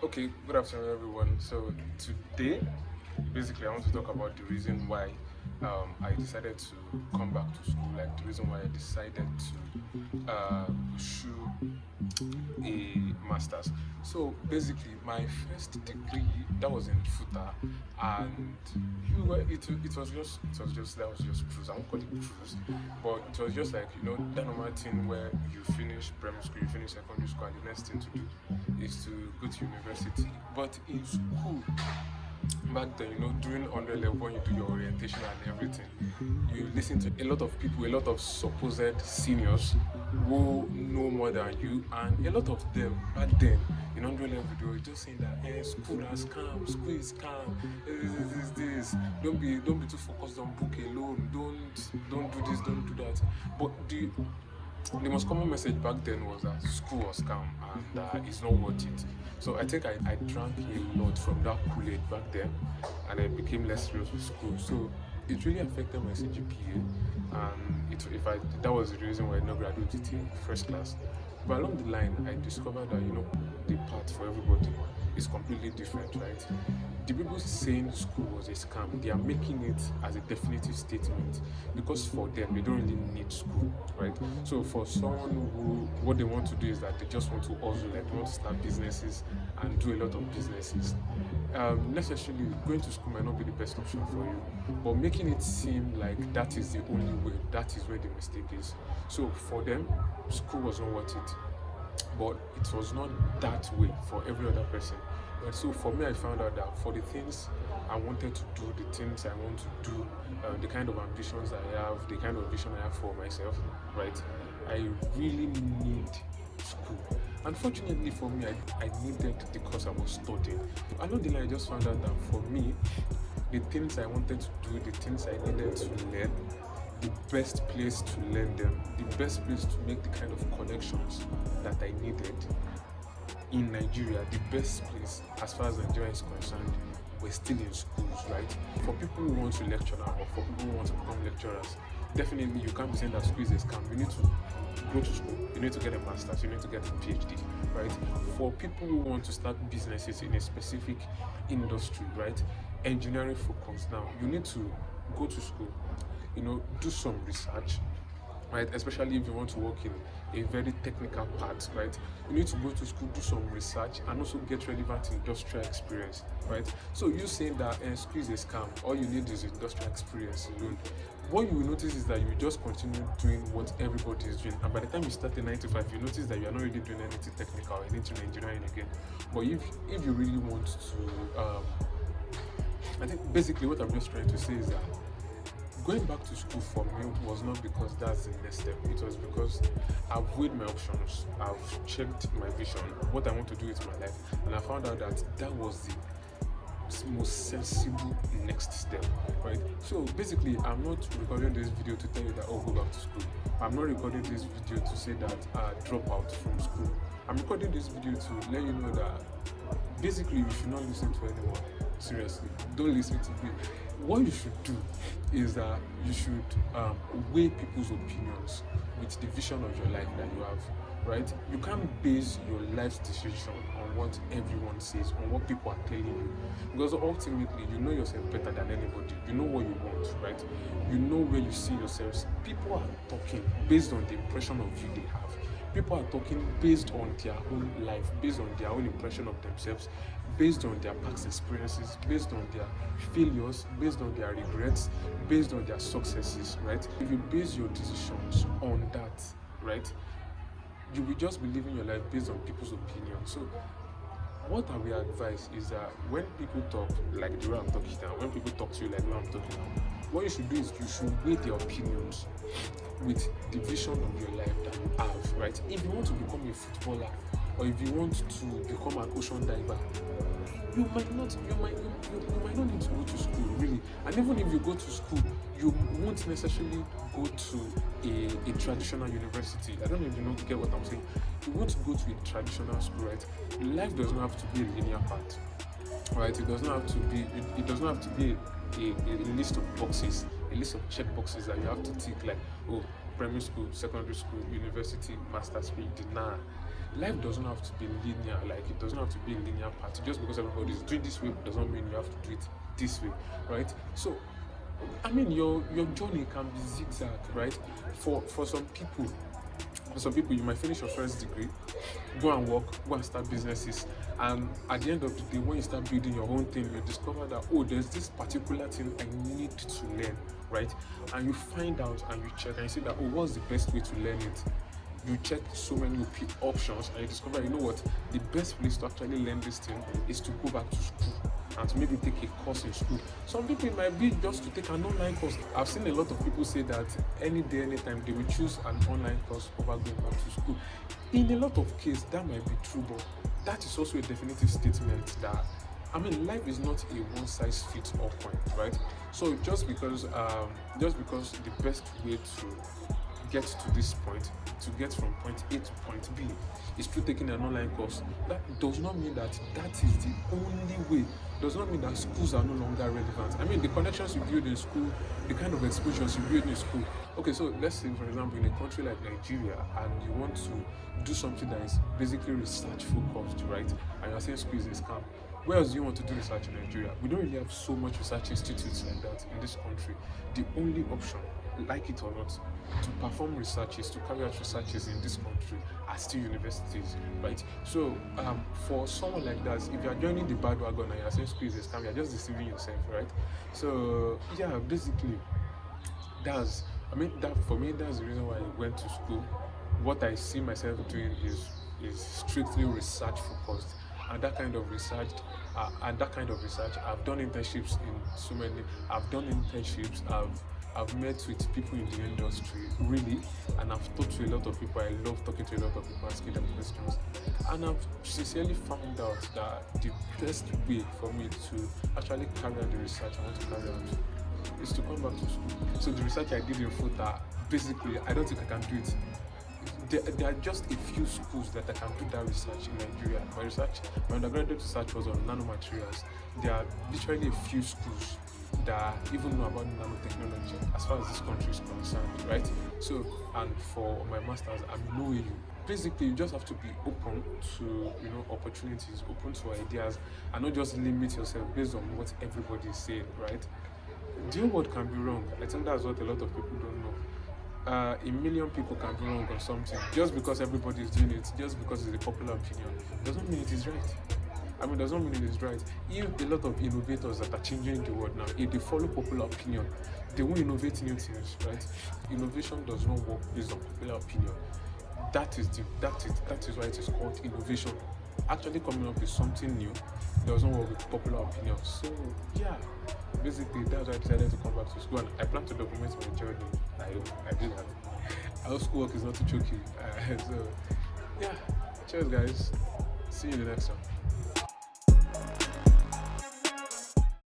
Okay, good afternoon, everyone. So today, basically, I want to talk about the reason why I decided to come back to school, like the reason why I decided to pursue a master's. So basically, my first degree that was in FUTA, and it was just that was just cruise. I won't call it cruise, but it was just like that normal thing where you finish primary school, you finish secondary school, and the next thing to do is to go to university. But in school back then, during 100 level when you do your orientation and everything, you listen to a lot of people, a lot of supposed seniors who know more than you, and a lot of them back then in 100 level they were just saying that school has scam, school is scam, this. Don't be too focused on book alone, don't do this, don't do that. But the most common message back then was that school was scam and it's not worth it. So I think I drank a lot from that Kool-Aid back then, and I became less serious with school. So it really affected my CGPA, and that was the reason why I did not graduated in first class. But along the line, I discovered that the path for everybody is completely different, right? The people saying school was a scam, they are making it as a definitive statement because for them they don't really need school, right? So for someone who what they want to do is that they just want to hustle, like they want to start businesses and do a lot of businesses. Necessarily going to school might not be the best option for you, but making it seem like that is the only way, that is where the mistake is. So for them, school was not worth it, but it was not that way for every other person. And so for me, I found out that for the things I wanted to do, the things I want to do, the kind of ambitions I have, the kind of vision I have for myself, right? I really need school. Unfortunately for me, I needed the course I was studying. Along the line, I just found out that for me, the things I wanted to do, the things I needed to learn, the best place to learn them, the best place to make the kind of connections that I needed in Nigeria, the best place as far as Nigeria is concerned, we're still in schools, right? For people who want to lecture now, or for people who want to become lecturers, definitely you can't be saying that school is a scam. You need to go to school, you need to get a master's, you need to get a PhD, right? For people who want to start businesses in a specific industry, right? Engineering focus now, you need to go to school, do some research, right? Especially if you want to work in a very technical part, right? You need to go to school, do some research, and also get relevant industrial experience, right? So you saying that school is a scam, all you need is industrial experience alone. What you will notice is that you just continue doing what everybody is doing, and by the time you start in 9 to 5, you notice that you are not really doing anything technical, anything engineering again. But if you really want to, I think basically what I'm just trying to say is that going back to school for me was not because that's the next step. It was because I've weighed my options, I've checked my vision, what I want to do with my life, and I found out that that was the most sensible next step, right? So basically, I'm not recording this video to tell you that go back to school. I'm not recording this video to say that drop out from school. I'm recording this video to let you know that basically you should not listen to anyone. Seriously, don't listen to me. What you should do is that you should weigh people's opinions with the vision of your life that you have, right? You can't base your life's decision on what everyone says, on what people are telling you, because ultimately you know yourself better than anybody. You know what you want, right? You know where you see yourselves. People are talking based on the impression of you they have. People are talking based on their own life, based on their own impression of themselves, based on their past experiences, based on their failures, based on their regrets, based on their successes, right? If you base your decisions on that, right, you will just be living your life based on people's opinions. So what I will advise is that when people talk like the way I'm talking now, when people talk to you like the way I'm talking now, what you should do is you should weigh their opinions with the vision of your life that you have, right? If you want to become a footballer, or if you want to become an ocean diver, you might not need to go to school, really. And even if you go to school, you won't necessarily go to a traditional university. I don't know if you get what I'm saying. You want to go to a traditional school, right? Life does not have to be a linear path, right? It does not have to be. It does not have to be a list of boxes, a list of check boxes that you have to tick, like primary school, secondary school, university, master's PhD. Nah, life doesn't have to be linear, like it doesn't have to be a linear path. Just because everybody is doing this way doesn't mean you have to do it this way, right? So I mean, your journey can be zigzag, right? For some people, you might finish your first degree, go and work, go and start businesses, and at the end of the day, when you start building your own thing, you discover that, oh, there's this particular thing I need to learn, right? And you find out and you check and you say that, oh, what's the best way to learn it? You check so many options and you discover, you know what, the best place to actually learn this thing is to go back to school and to maybe take a course in school. Some people, it might be just to take an online course. I've seen a lot of people say that any day, anytime, they will choose an online course over going back to school. In a lot of cases, that might be true, but that is also a definitive statement that, I mean, life is not a one-size-fits-all point, right? So just because the best way to get to this point, to get from point A to point B, is through taking an online course, that does not mean that is the only way. Does not mean that schools are no longer relevant. I mean, the connections you build in school, the kind of exposures you build in school. Okay, so let's say, for example, in a country like Nigeria, and you want to do something that is basically research focused, right? And you're saying school is a scam. Where else do you want to do research in Nigeria? We don't really have so much research institutes like that in this country. The only option, like it or not, to perform researches, to carry out researches in this country are still universities, right? So for someone like that, if you are joining the bandwagon and you're saying school is a scam, you're just deceiving yourself, right? So yeah, basically, that for me, that's the reason why I went to school. What I see myself doing is strictly research focused, and that kind of research, I've done internships in so many. I've done internships. I've met with people in the industry, really, and I've talked to a lot of people. I love talking to a lot of people, asking them questions, and I've sincerely found out that the best way for me to actually carry out the research I want to carry out is to come back to school. So the research I did in FOTA, basically, I don't think I can do it. There are just a few schools that I can do that research in Nigeria. My undergraduate research was on nanomaterials. There are literally a few schools that even know about nanotechnology as far as this country is concerned, right? So, and for my master's, I'm knowing you. Basically, you just have to be open to, opportunities, open to ideas, and not just limit yourself based on what everybody is saying, right? The whole world can be wrong. I think that's what a lot of people don't know. A million people can be wrong on something. Just because everybody is doing it, just because it's a popular opinion, doesn't mean it is right. Does not mean it is right. If a lot of innovators that are changing the world now, if they follow popular opinion, they won't innovate new things, right? Innovation does not work based on popular opinion. That is why it is called innovation. Actually coming up with something new doesn't work with popular opinion. So yeah, basically that's why I decided to come back to school, and I plan to document my journey. I did that. I hope schoolwork is not too tricky. So yeah, cheers guys. See you in the next one.